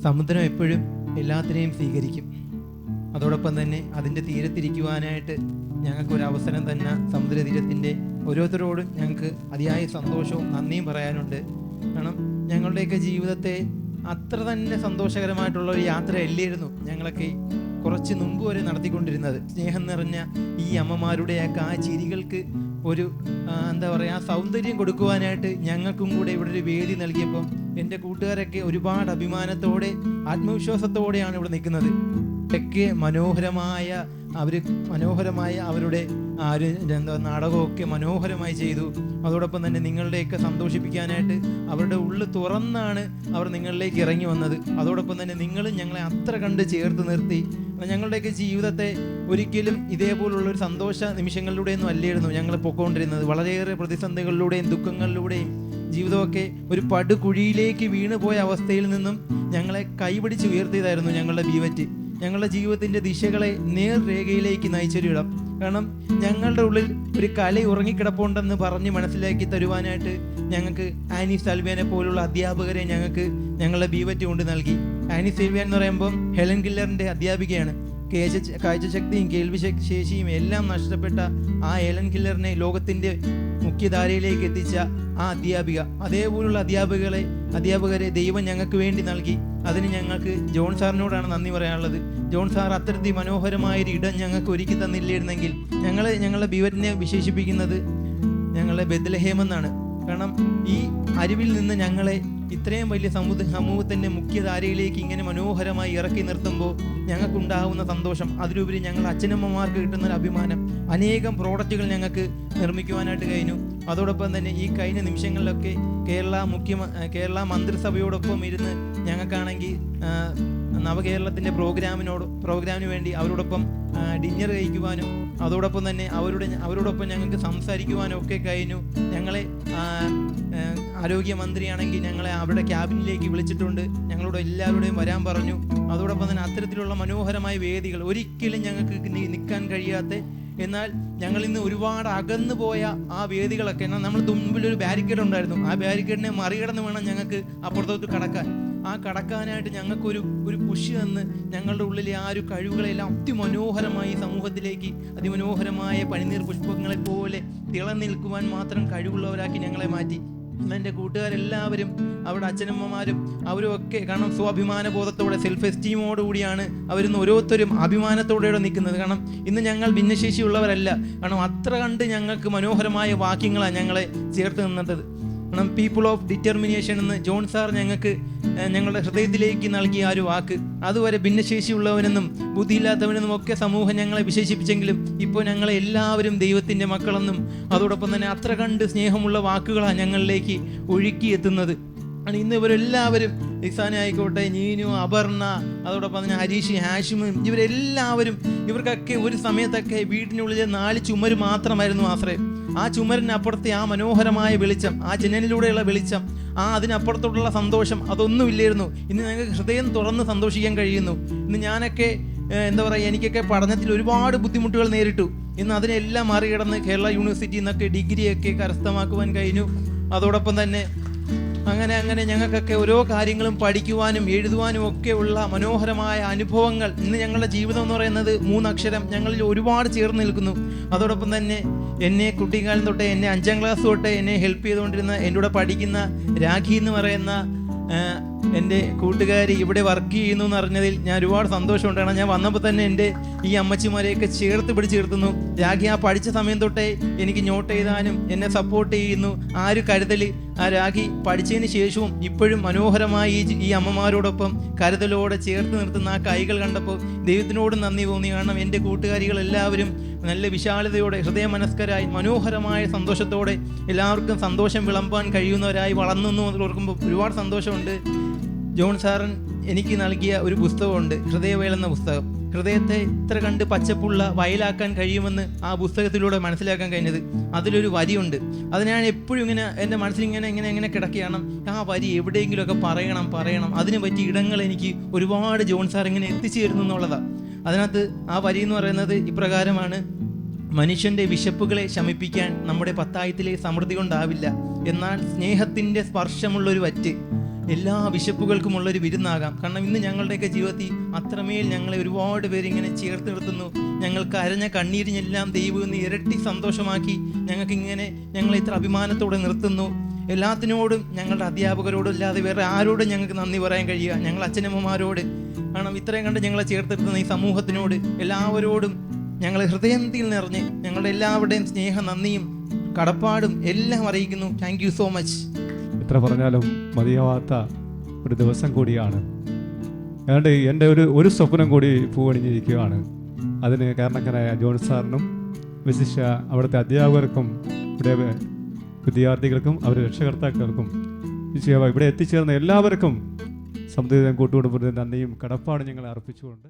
സമുദ്രം എപ്പോഴും എല്ലാത്തിനെയും സ്വീകരിക്കും. അതോടൊപ്പം തന്നെ അതിൻ്റെ തീരത്തിരിക്കുവാനായിട്ട് ഞങ്ങൾക്കൊരവസരം തന്നെ സമുദ്രതീരത്തിൻ്റെ ഓരോരുത്തരോടും ഞങ്ങൾക്ക് അതിയായ സന്തോഷവും നന്ദിയും പറയാനുണ്ട്. കാരണം ഞങ്ങളുടെയൊക്കെ ജീവിതത്തെ അത്ര തന്നെ സന്തോഷകരമായിട്ടുള്ള ഒരു യാത്രയല്ലായിരുന്നു ഞങ്ങളൊക്കെ കുറച്ച് മുമ്പ് വരെ നടത്തിക്കൊണ്ടിരുന്നത്. സ്നേഹം നിറഞ്ഞ ഈ അമ്മമാരുടെയൊക്കെ ആ ചിരികൾക്ക് ഒരു എന്താ പറയുക, സൗന്ദര്യം കൊടുക്കുവാനായിട്ട് ഞങ്ങൾക്കും കൂടെ ഇവിടെ ഒരു വേദി നൽകിയപ്പം എൻ്റെ കൂട്ടുകാരൊക്കെ ഒരുപാട് അഭിമാനത്തോടെ ആത്മവിശ്വാസത്തോടെയാണ് ഇവിടെ നിൽക്കുന്നത്. ഒക്കെ മനോഹരമായ അവരുടെ നാടകമൊക്കെ മനോഹരമായി ചെയ്തു. അതോടൊപ്പം തന്നെ നിങ്ങളുടെയൊക്കെ സന്തോഷിപ്പിക്കാനായിട്ട് അവരുടെ ഉള്ളിൽ തുറന്നാണ് അവർ നിങ്ങളിലേക്ക് ഇറങ്ങി വന്നത്. അതോടൊപ്പം തന്നെ നിങ്ങളും ഞങ്ങളെ അത്ര കണ്ട് ചേർത്ത് നിർത്തി. ഞങ്ങളുടെയൊക്കെ ജീവിതത്തെ ഒരിക്കലും ഇതേപോലുള്ളൊരു സന്തോഷ നിമിഷങ്ങളിലൂടെയൊന്നും അല്ലായിരുന്നു ഞങ്ങൾ പൊയ്ക്കൊണ്ടിരുന്നത്. വളരെയേറെ പ്രതിസന്ധികളിലൂടെയും ദുഃഖങ്ങളിലൂടെയും ജീവിതമൊക്കെ ഒരു പടുകുഴിയിലേക്ക് വീണുപോയ അവസ്ഥയിൽ നിന്നും ഞങ്ങളെ കൈപിടിച്ച് ഉയർത്തിയതായിരുന്നു ഞങ്ങളുടെ ബീവറ്റ്. ഞങ്ങളുടെ ജീവിതത്തിൻ്റെ ദിശകളെ നേർരേഖയിലേക്ക് നയിച്ചൊരിടം. കാരണം ഞങ്ങളുടെ ഉള്ളിൽ ഒരു കല ഉറങ്ങിക്കിടപ്പുണ്ടെന്ന് പറഞ്ഞ് മനസ്സിലാക്കി തരുവാനായിട്ട് ഞങ്ങൾക്ക് ആനി സാൽവിയാനെ പോലുള്ള അധ്യാപകരെ ഞങ്ങളുടെ ബീവറ്റ് കൊണ്ട് നൽകി. ആനി സാൽവിയാൻ എന്ന് പറയുമ്പം ഹെലൻ കില്ലറിൻ്റെ അധ്യാപികയാണ്. കാഴ്ചശക്തിയും കേൾവി ശേഷിയും എല്ലാം നഷ്ടപ്പെട്ട ആ ഹെലൻ കില്ലറിനെ ലോകത്തിൻ്റെ മുഖ്യധാരയിലേക്ക് എത്തിച്ച ആ അധ്യാപിക, അതേപോലുള്ള അധ്യാപകരെ ദൈവം ഞങ്ങൾക്ക് വേണ്ടി നൽകി. അതിന് ഞങ്ങൾക്ക് ജോൺ സാറിനോടാണ് നന്ദി പറയാനുള്ളത്. ജോൺ സാർ അത്തരത്തിൽ മനോഹരമായൊരു ഇടം ഞങ്ങൾക്ക് ഒരുക്കി തന്നില്ലായിരുന്നെങ്കിൽ ഞങ്ങളുടെ ബീവറ്റിനെ വിശേഷിപ്പിക്കുന്നത് ഞങ്ങളെ ബെത്ലഹേം എന്നാണ്. കാരണം ഈ അരുവിൽ നിന്ന് ഞങ്ങളെ ഇത്രയും വലിയ സമൂഹത്തിൻ്റെ മുഖ്യധാരയിലേക്ക് ഇങ്ങനെ മനോഹരമായി ഇറക്കി നിർത്തുമ്പോൾ ഞങ്ങൾക്കുണ്ടാകുന്ന സന്തോഷം, അതിലുപരി ഞങ്ങൾ അച്ഛനമ്മമാർക്ക് കിട്ടുന്നൊരു അഭിമാനം, അനേകം പ്രോഡക്റ്റുകൾ ഞങ്ങൾക്ക് നിർമ്മിക്കുവാനായിട്ട് കഴിഞ്ഞു. അതോടൊപ്പം തന്നെ ഈ കഴിഞ്ഞ നിമിഷങ്ങളിലൊക്കെ കേരള മന്ത്രിസഭയോടൊപ്പം ഇരുന്ന് ഞങ്ങൾക്കാണെങ്കിൽ നവകേരളത്തിൻ്റെ പ്രോഗ്രാമിന് വേണ്ടി അവരോടൊപ്പം ഡിന്നർ കഴിക്കുവാനും അതോടൊപ്പം തന്നെ അവരോടൊപ്പം ഞങ്ങൾക്ക് സംസാരിക്കുവാനും ഒക്കെ കഴിഞ്ഞു. ഞങ്ങളെ ആരോഗ്യമന്ത്രിയാണെങ്കിൽ ഞങ്ങളെ അവിടെ ക്യാബിനിലേക്ക് വിളിച്ചിട്ടുണ്ട്, ഞങ്ങളോട് എല്ലാവരുടെയും വരാൻ പറഞ്ഞു. അതോടൊപ്പം തന്നെ അത്തരത്തിലുള്ള മനോഹരമായ വേദികൾ ഒരിക്കലും ഞങ്ങൾക്ക് നിൽക്കാൻ കഴിയാത്ത, എന്നാൽ ഞങ്ങൾ ഇന്ന് ഒരുപാട് അകന്നു പോയ ആ വേദികളൊക്കെ, എന്നാൽ നമ്മൾ മുമ്പിലൊരു ബാരിക്കേഡ് ഉണ്ടായിരുന്നു, ആ ബാരിക്കേഡിനെ മറികടന്ന് വേണം ഞങ്ങൾക്ക് അപ്പുറത്തോട്ട് കടക്കാൻ. ആ കടക്കാനായിട്ട് ഞങ്ങൾക്കൊരു പുഷ് തന്ന് ഞങ്ങളുടെ ഉള്ളിലെ ആ ഒരു കഴിവുകളെല്ലാം അതിമനോഹരമായി സമൂഹത്തിലേക്ക് അതിമനോഹരമായ പനിനീർ പുഷ്പങ്ങളെ പോലെ തിളനിൽക്കുവാൻ മാത്രം കഴിവുള്ളവരാക്കി ഞങ്ങളെ മാറ്റി. എൻ്റെ കൂട്ടുകാരെല്ലാവരും അവിടെ അച്ഛനമ്മമാരും അവരും ഒക്കെ കാരണം സ്വാഭിമാന ബോധത്തോടെ സെൽഫ് എസ്റ്റീമോടുകൂടിയാണ് അവരിന്ന് ഓരോരുത്തരും അഭിമാനത്തോടെ നിൽക്കുന്നത്. കാരണം ഇന്ന് ഞങ്ങൾ ഭിന്നശേഷിയുള്ളവരല്ല, കാരണം അത്ര കണ്ട് ഞങ്ങൾക്ക് മനോഹരമായ വാക്യങ്ങളാണ് ഞങ്ങളെ ചേർത്ത് നിന്നത്. കാരണം പീപ്പിൾ ഓഫ് ഡിറ്റർമിനേഷൻ എന്ന് ജോൺ സാർ ഞങ്ങളുടെ ഹൃദയത്തിലേക്ക് നൽകിയ ആ ഒരു വാക്ക്, അതുവരെ ഭിന്നശേഷിയുള്ളവനെന്നും ബുദ്ധിയില്ലാത്തവനെന്നും ഒക്കെ സമൂഹം ഞങ്ങളെ വിശേഷിപ്പിച്ചെങ്കിലും ഇപ്പോൾ ഞങ്ങളെ എല്ലാവരും ദൈവത്തിൻ്റെ മക്കളെന്നും അതോടൊപ്പം തന്നെ അത്ര കണ്ട് സ്നേഹമുള്ള വാക്കുകളാണ് ഞങ്ങളിലേക്ക് ഒഴുക്കിയെത്തുന്നത്. ഇന്ന് ഇവരെല്ലാവരും ഇസാന ആയിക്കോട്ടെ, നീനു, അപർണ, അതോടൊപ്പം തന്നെ ഹരീഷ്, ഹാഷിമും ഇവർക്കൊക്കെ ഒരു സമയത്തൊക്കെ വീട്ടിനുള്ളിലെ 4 ചുമര് മാത്രമായിരുന്നു ആശ്രയം. ആ ചുമരിനപ്പുറത്തെ ആ മനോഹരമായ വെളിച്ചം, ആ ജനലിലൂടെയുള്ള വെളിച്ചം, അതിനപ്പുറത്തോട്ടുള്ള സന്തോഷം അതൊന്നുമില്ലായിരുന്നു. ഇന്ന് ഞങ്ങൾക്ക് ഹൃദയം തുറന്ന് സന്തോഷിക്കാൻ കഴിയുന്നു. ഇന്ന് ഞാനൊക്കെ എനിക്കൊക്കെ പഠനത്തിൽ ഒരുപാട് ബുദ്ധിമുട്ടുകൾ നേരിട്ടു. ഇന്ന് അതിനെല്ലാം മറികടന്ന് കേരള യൂണിവേഴ്സിറ്റിയിൽ നിന്നൊക്കെ ഡിഗ്രിയൊക്കെ കരസ്ഥമാക്കുവാൻ കഴിഞ്ഞു. അതോടൊപ്പം തന്നെ അങ്ങനെ ഞങ്ങൾക്കൊക്കെ ഓരോ കാര്യങ്ങളും പഠിക്കുവാനും എഴുതുവാനും ഒക്കെ ഉള്ള മനോഹരമായ അനുഭവങ്ങൾ. ഇന്ന് ഞങ്ങളുടെ ജീവിതം എന്ന് പറയുന്നത് 3 അക്ഷരം ഞങ്ങളിൽ ഒരുപാട് ചേർന്ന് നിൽക്കുന്നു. അതോടൊപ്പം തന്നെ എന്നെ കുട്ടിക്കാലം തൊട്ടേ, എന്നെ 5ാം ക്ലാസ് തൊട്ടേ എന്നെ ഹെൽപ്പ് ചെയ്തുകൊണ്ടിരുന്ന എൻ്റെ കൂടെ പഠിക്കുന്ന രാഖി എന്ന് പറയുന്ന എൻ്റെ കൂട്ടുകാരി ഇവിടെ വർക്ക് ചെയ്യുന്നു എന്ന് അറിഞ്ഞതിൽ ഞാൻ ഒരുപാട് സന്തോഷമുണ്ട്. കാരണം ഞാൻ വന്നപ്പോൾ തന്നെ എൻ്റെ ഈ അമ്മച്ചിമാരെയൊക്കെ ചേർത്ത് പിടിച്ചിരുത്തുന്നു. രാഖി ആ പഠിച്ച സമയം തൊട്ടേ എനിക്ക് നോട്ട് എഴുതാനും എന്നെ സപ്പോർട്ട് ചെയ്യുന്നു. ആ ഒരു കരുതൽ ആ രാഖി പഠിച്ചതിന് ശേഷവും ഇപ്പോഴും മനോഹരമായി ഈ അമ്മമാരോടൊപ്പം കരുതലോടെ ചേർത്ത് നിർത്തുന്ന ആ കൈകൾ കണ്ടപ്പോൾ ദൈവത്തിനോട് നന്ദി തോന്നി. കാരണം എൻ്റെ കൂട്ടുകാരികളെല്ലാവരും നല്ല വിശാലതയോടെ ഹൃദയമനസ്കരായി മനോഹരമായ സന്തോഷത്തോടെ എല്ലാവർക്കും സന്തോഷം വിളമ്പാൻ കഴിയുന്നവരായി വളർന്നു ഓർക്കുമ്പോൾ ഒരുപാട് സന്തോഷമുണ്ട്. ജോൺ സാറൻ എനിക്ക് നൽകിയ ഒരു പുസ്തകമുണ്ട്, ഹൃദയവേൽ എന്ന പുസ്തകം. ഹൃദയത്തെ ഇത്ര കണ്ട് പച്ചപ്പുള്ള വയലാക്കാൻ കഴിയുമെന്ന് ആ പുസ്തകത്തിലൂടെ മനസ്സിലാക്കാൻ കഴിഞ്ഞത്. അതിലൊരു വരിയുണ്ട്, അത് ഞാൻ എപ്പോഴും ഇങ്ങനെ എൻ്റെ മനസ്സിൽ ഇങ്ങനെ കിടക്കുകയാണ്. ആ വരി എവിടെയെങ്കിലുമൊക്കെ പറയണം, അതിന് പറ്റിയ ഇടങ്ങൾ എനിക്ക് ഒരുപാട് ജോൺ സാർ ഇങ്ങനെ എത്തിച്ചു തരുന്നു എന്നുള്ളതാണ്. അതിനകത്ത് ആ വരി എന്ന് പറയുന്നത് ഇപ്രകാരമാണ്: മനുഷ്യൻ്റെ വിശപ്പുകളെ ശമിപ്പിക്കാൻ നമ്മുടെ പത്തായത്തിലെ സമൃദ്ധി കൊണ്ടാവില്ല, എന്നാൽ സ്നേഹത്തിൻ്റെ സ്പർശമുള്ളൊരു വറ്റ് എല്ലാ ബിഷപ്പുകൾക്കുമുള്ളൊരു വിരുന്നാകാം. കാരണം ഇന്ന് ഞങ്ങളുടെയൊക്കെ ജീവിതത്തിൽ അത്രമേൽ ഞങ്ങളെ ഒരുപാട് പേര് ഇങ്ങനെ ചേർത്ത് നിർത്തുന്നു. ഞങ്ങൾ കരഞ്ഞ കണ്ണീരിനെല്ലാം ദൈവം ഇന്ന് ഇരട്ടി സന്തോഷമാക്കി ഞങ്ങളെ ഇത്ര അഭിമാനത്തോടെ നിർത്തുന്നു. എല്ലാത്തിനോടും ഞങ്ങളുടെ അധ്യാപകരോടും അല്ലാതെ വേറെ ആരോടും ഞങ്ങൾക്ക് നന്ദി പറയാൻ കഴിയുക? ഞങ്ങൾ അച്ഛനമ്മമാരോട്. കാരണം ഇത്രയും കണ്ട് ഞങ്ങളെ ചേർത്തെടുത്തുന്ന ഈ സമൂഹത്തിനോട് എല്ലാവരോടും ഞങ്ങൾ ഹൃദയത്തിൽ നിറഞ്ഞ് ഞങ്ങളുടെ എല്ലാവരുടെയും സ്നേഹ നന്ദിയും കടപ്പാടും എല്ലാം അറിയിക്കുന്നു. Thank you so much. എത്ര പറഞ്ഞാലും മതിയാവാത്ത ഒരു ദിവസം കൂടിയാണ്. അതുകൊണ്ട് എൻ്റെ ഒരു സ്വപ്നം കൂടി പൂവണിഞ്ഞിരിക്കുകയാണ്. അതിന് കാരണക്കാരായ ജോൺ സാറിനും വിശിഷ്ട അവിടുത്തെ അധ്യാപകർക്കും ഇവിടെ വിദ്യാർത്ഥികൾക്കും അവരുടെ രക്ഷകർത്താക്കൾക്കും ഇവിടെ എത്തിച്ചേർന്ന എല്ലാവർക്കും സമുദായം കൂട്ടുകുടുംബത്തിൻ്റെ നന്ദിയും കടപ്പാടും ഞങ്ങൾ അർപ്പിച്ചുകൊണ്ട്